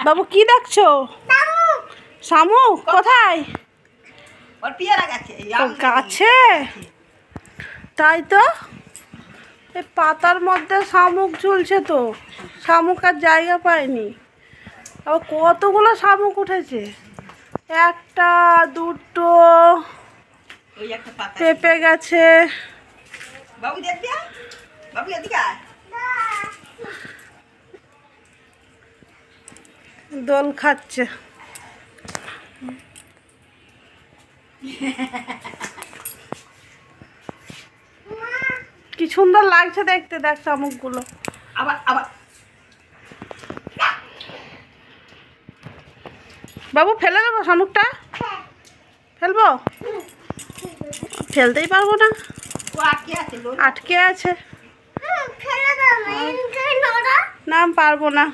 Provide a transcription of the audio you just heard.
বাবু কি দেখছো? শামুক কোথায়? গাছে। তাই তো, এই পাতার মধ্যে শামুক ঝুলছে তো, শামুক আর জায়গা পায়নি। আবার কতগুলো শামুক উঠেছে, একটা দুটো পেঁপে গেছে। দোল খাচ্ছে। কি সুন্দর লাগছে দেখতে, দেখ শামুকগুলো। আবার আবার বাবু ফেলে দেবো শামুকটা? ফেলবো? ফেলতেই পারবো না, আটকে আছে। না পারবো না।